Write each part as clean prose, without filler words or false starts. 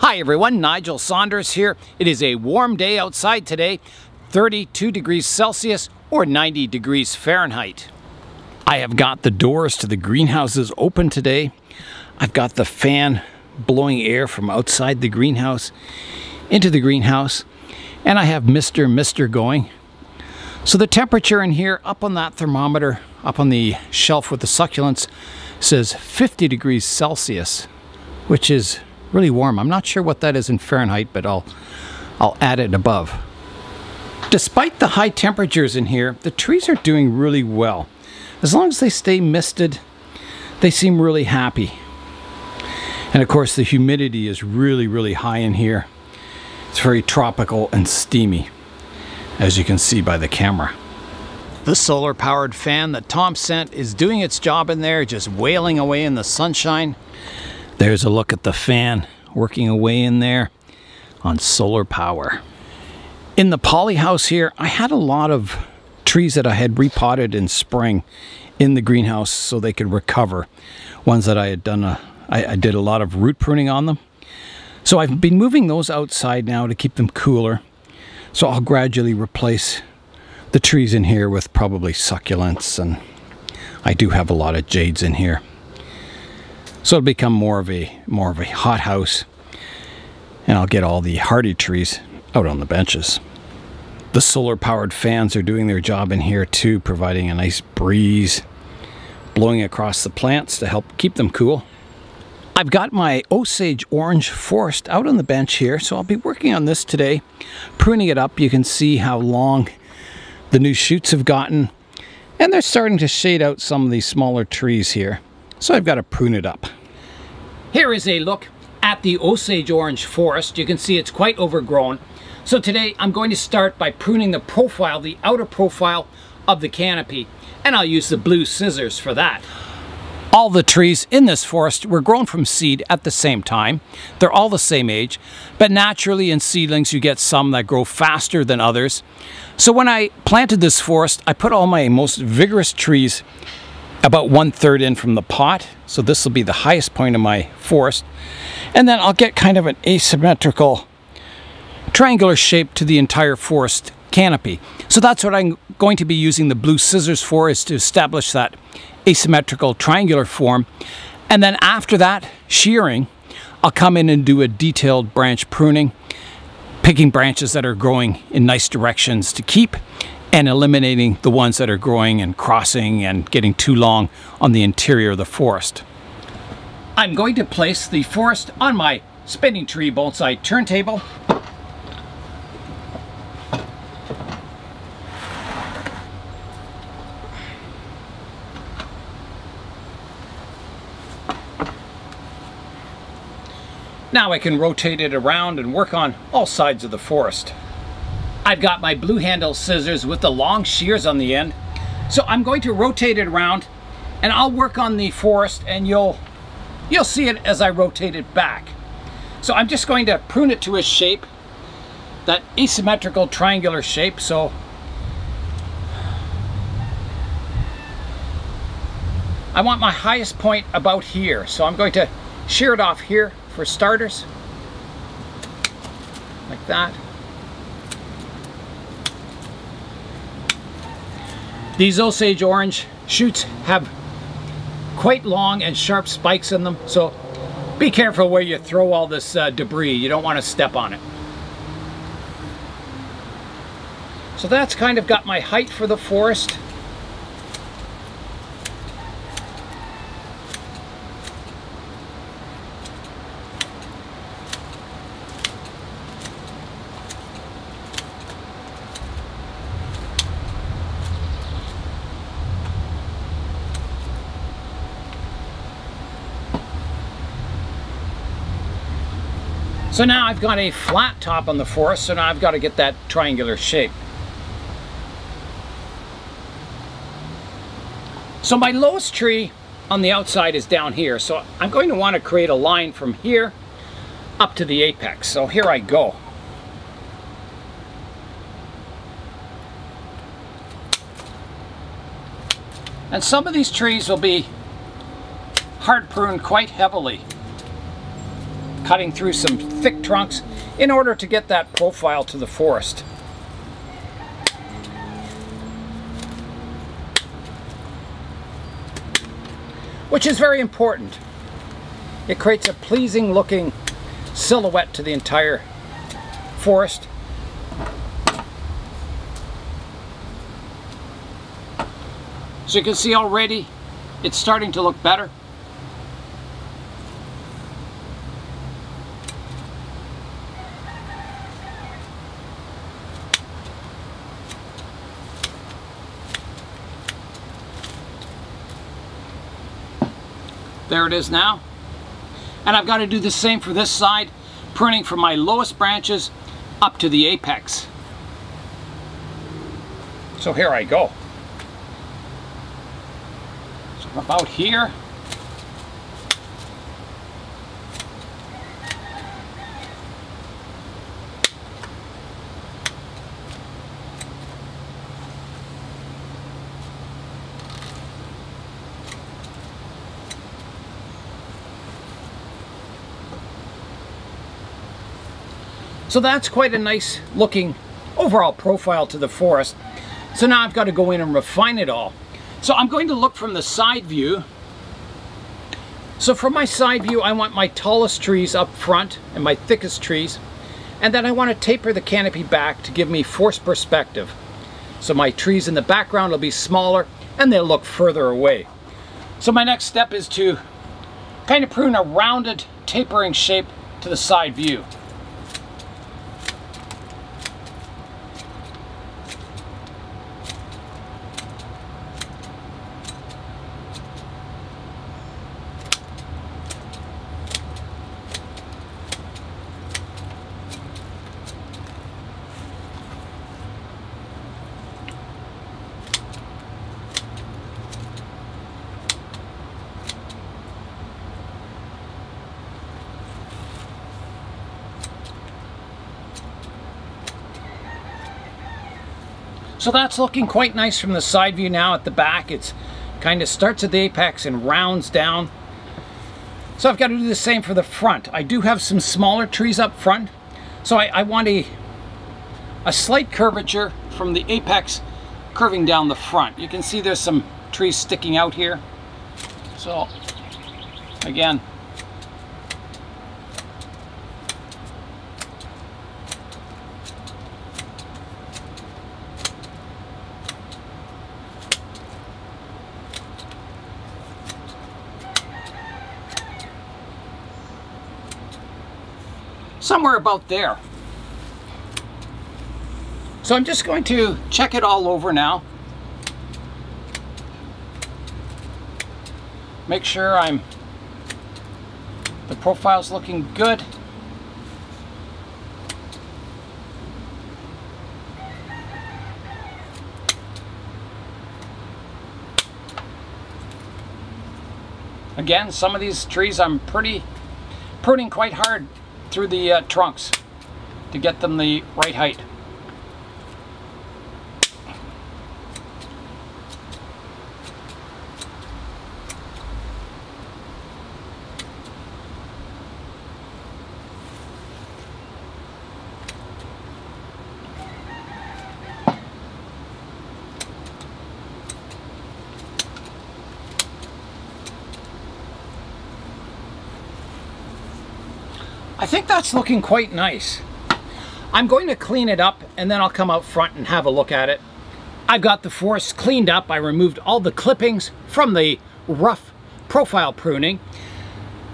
Hi everyone, Nigel Saunders here. It is a warm day outside today, 32 degrees Celsius or 90 degrees Fahrenheit. I have got the doors to the greenhouses open today. I've got the fan blowing air from outside the greenhouse into the greenhouse, and I have Mr. going. So the temperature in here, up on that thermometer, up on the shelf with the succulents, says 50 degrees Celsius, which is really warm. I'm not sure what that is in Fahrenheit, but I'll add it above. Despite the high temperatures in here, the trees are doing really well. As long as they stay misted, they seem really happy. And of course the humidity is really high in here. It's very tropical and steamy, as you can see by the camera. The solar powered fan that Tom sent is doing its job in there, just wailing away in the sunshine. There's a look at the fan working away in there on solar power. In the poly house here, I had a lot of trees that I had repotted in spring in the greenhouse so they could recover. Ones that I had done, I did a lot of root pruning on them. So I've been moving those outside now to keep them cooler. So I'll gradually replace the trees in here with probably succulents, and I do have a lot of jades in here. So it'll become more of a hot house, and I'll get all the hardy trees out on the benches. The solar powered fans are doing their job in here too, providing a nice breeze blowing across the plants to help keep them cool. I've got my Osage Orange forest out on the bench here, so I'll be working on this today, pruning it up. You can see how long the new shoots have gotten, and they're starting to shade out some of these smaller trees here. So I've got to prune it up. Here is a look at the Osage Orange forest. You can see it's quite overgrown. So today I'm going to start by pruning the profile, the outer profile of the canopy, and I'll use the blue scissors for that. All the trees in this forest were grown from seed at the same time. They're all the same age, but naturally in seedlings you get some that grow faster than others. So when I planted this forest, I put all my most vigorous trees about 1/3 in from the pot. So this will be the highest point of my forest. And then I'll get kind of an asymmetrical triangular shape to the entire forest canopy. So that's what I'm going to be using the blue scissors for, is to establish that asymmetrical triangular form. And then after that shearing, I'll come in and do a detailed branch pruning, picking branches that are growing in nice directions to keep, and eliminating the ones that are growing and crossing and getting too long on the interior of the forest. I'm going to place the forest on my spinning tree bonsai turntable. Now I can rotate it around and work on all sides of the forest. I've got my blue handle scissors with the long shears on the end. So I'm going to rotate it around and I'll work on the forest, and you'll see it as I rotate it back. So I'm just going to prune it to a shape, that asymmetrical triangular shape. So I want my highest point about here. So I'm going to shear it off here for starters, like that. These Osage Orange shoots have quite long and sharp spikes in them, so be careful where you throw all this debris. You don't want to step on it. So that's kind of got my height for the forest. So now I've got a flat top on the forest, so now I've got to get that triangular shape. So my lowest tree on the outside is down here, so I'm going to want to create a line from here up to the apex. So here I go. And some of these trees will be hard pruned quite heavily. cutting through some thick trunks in order to get that profile to the forest. Which is very important. It creates a pleasing looking silhouette to the entire forest. So you can see already it's starting to look better. There it is now. And I've got to do the same for this side, pruning from my lowest branches up to the apex. So here I go. So about here. So that's quite a nice looking overall profile to the forest. So now I've got to go in and refine it all. So I'm going to look from the side view. So from my side view, I want my tallest trees up front and my thickest trees. And then I want to taper the canopy back to give me forest perspective. So my trees in the background will be smaller and they'll look further away. So my next step is to kind of prune a rounded tapering shape to the side view. So that's looking quite nice from the side view now. At the back, it's kind of starts at the apex and rounds down. So I've got to do the same for the front. I do have some smaller trees up front, so I want a slight curvature from the apex curving down the front. You can see there's some trees sticking out here. So again, somewhere about there. So I'm just going to check it all over now. Make sure the profile's looking good. Again, some of these trees I'm pruning quite hard through the trunks to get them the right height. I think that's looking quite nice. I'm going to clean it up and then I'll come out front and have a look at it. I've got the forest cleaned up. I removed all the clippings from the rough profile pruning.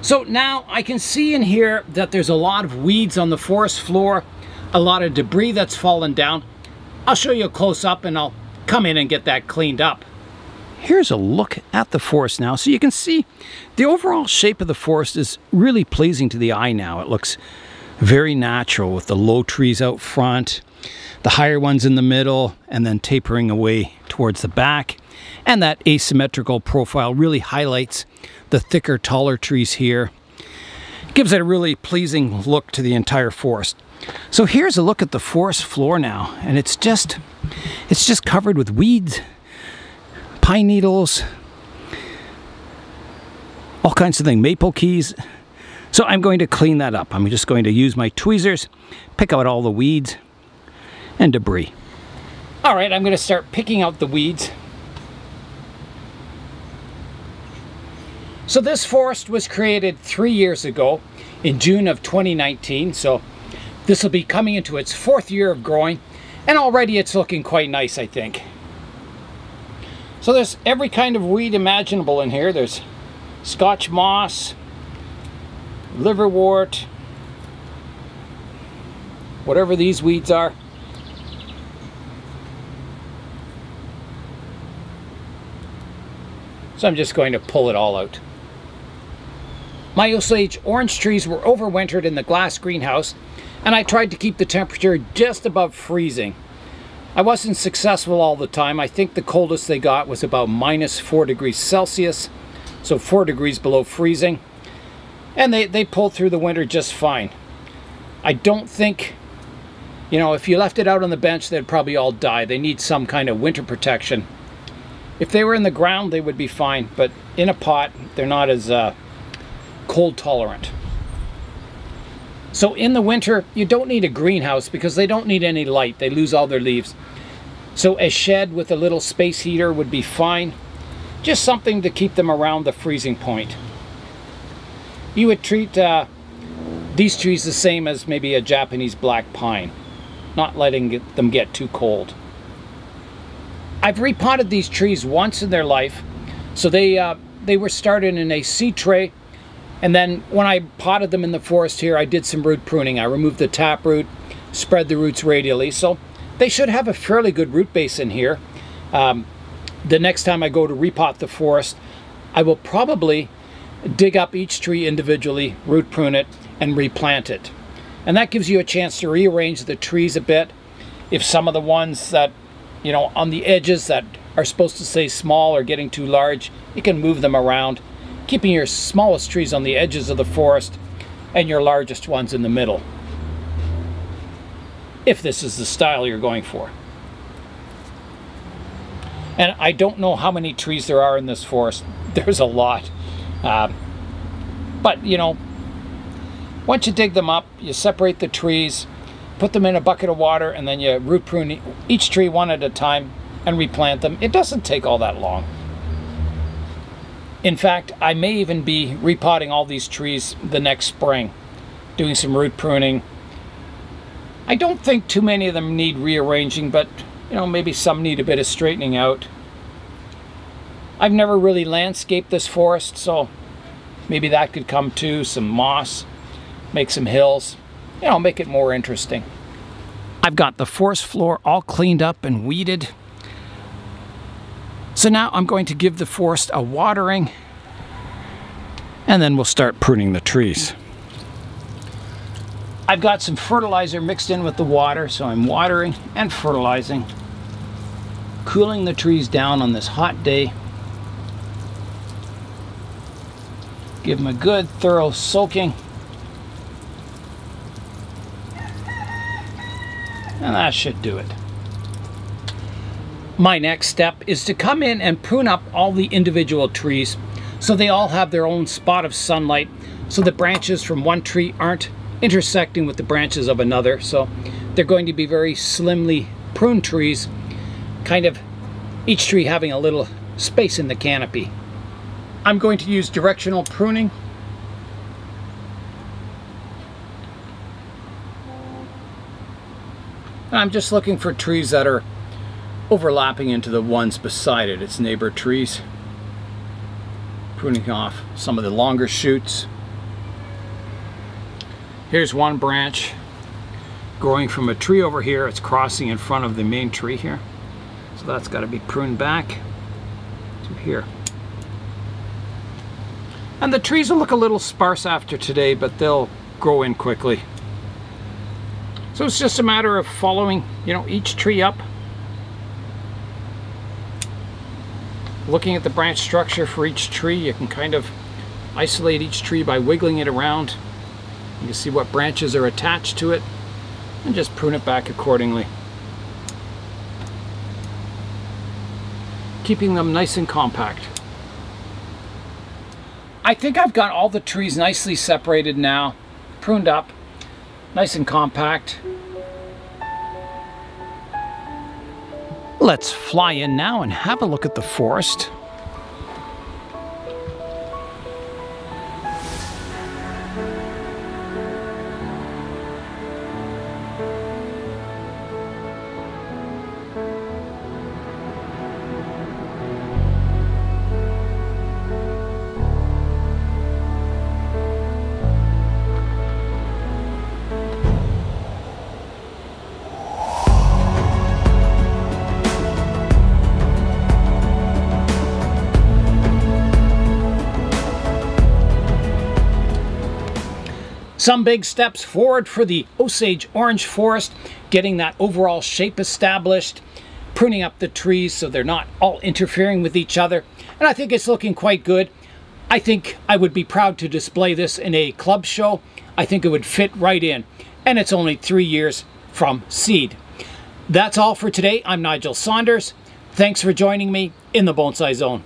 So now I can see in here that there's a lot of weeds on the forest floor, a lot of debris that's fallen down. I'll show you a close up and I'll come in and get that cleaned up. Here's a look at the forest now. So you can see the overall shape of the forest is really pleasing to the eye now. It looks very natural with the low trees out front, the higher ones in the middle, and then tapering away towards the back. And that asymmetrical profile really highlights the thicker, taller trees here. Gives it a really pleasing look to the entire forest. So here's a look at the forest floor now, and it's just covered with weeds, pine needles, all kinds of things, maple keys. So I'm going to clean that up. I'm just going to use my tweezers, pick out all the weeds and debris. All right, I'm going to start picking out the weeds. So this forest was created 3 years ago in June of 2019. So this will be coming into its 4th year of growing, and already it's looking quite nice, I think. So there's every kind of weed imaginable in here. There's Scotch moss, liverwort, whatever these weeds are. So I'm just going to pull it all out. My Osage Orange trees were overwintered in the glass greenhouse, and I tried to keep the temperature just above freezing. I wasn't successful all the time. I think the coldest they got was about -4 degrees Celsius, so 4 degrees below freezing. And they pulled through the winter just fine. I don't think, you know, if you left it out on the bench, they'd probably all die. They need some kind of winter protection. If they were in the ground, they would be fine, but in a pot, they're not as cold tolerant. So in the winter, you don't need a greenhouse because they don't need any light. They lose all their leaves. So a shed with a little space heater would be fine. Just something to keep them around the freezing point. You would treat these trees the same as maybe a Japanese black pine, not letting them get too cold. I've repotted these trees once in their life. So they were started in a seed tray. And then when I potted them in the forest here, I did some root pruning. I removed the taproot, spread the roots radially. So they should have a fairly good root base in here. The next time I go to repot the forest, I will probably dig up each tree individually, root prune it, and replant it. And that gives you a chance to rearrange the trees a bit. If some of the ones that, you know, on the edges that are supposed to stay small are getting too large, you can move them around, keeping your smallest trees on the edges of the forest and your largest ones in the middle, if this is the style you're going for. And I don't know how many trees there are in this forest. There's a lot. But, you know, once you dig them up, you separate the trees, put them in a bucket of water, and then you root prune each tree one at a time and replant them. It doesn't take all that long. In fact, I may even be repotting all these trees the next spring, doing some root pruning. I don't think too many of them need rearranging, but you know, maybe some need a bit of straightening out. I've never really landscaped this forest, so maybe that could come too. Some moss, make some hills, you know, make it more interesting. I've got the forest floor all cleaned up and weeded. So now I'm going to give the forest a watering, and then we'll start pruning the trees. I've got some fertilizer mixed in with the water, so I'm watering and fertilizing, cooling the trees down on this hot day. Give them a good thorough soaking. And that should do it. My next step is to come in and prune up all the individual trees so they all have their own spot of sunlight, so the branches from one tree aren't intersecting with the branches of another. So they're going to be very slimly pruned trees, kind of each tree having a little space in the canopy. I'm going to use directional pruning. And I'm just looking for trees that are overlapping into the ones beside it, its neighbor trees. Pruning off some of the longer shoots. Here's one branch growing from a tree over here. It's crossing in front of the main tree here. So that's got to be pruned back to here. And the trees will look a little sparse after today, but they'll grow in quickly. So it's just a matter of following, you know, each tree up. Looking at the branch structure for each tree, you can kind of isolate each tree by wiggling it around. You can see what branches are attached to it and just prune it back accordingly. Keeping them nice and compact. I think I've got all the trees nicely separated now, pruned up, nice and compact. Let's fly in now and have a look at the forest. Some big steps forward for the Osage Orange forest, getting that overall shape established, pruning up the trees so they're not all interfering with each other. And I think it's looking quite good. I think I would be proud to display this in a club show. I think it would fit right in. And it's only 3 years from seed. That's all for today. I'm Nigel Saunders. Thanks for joining me in the Bonsai Zone.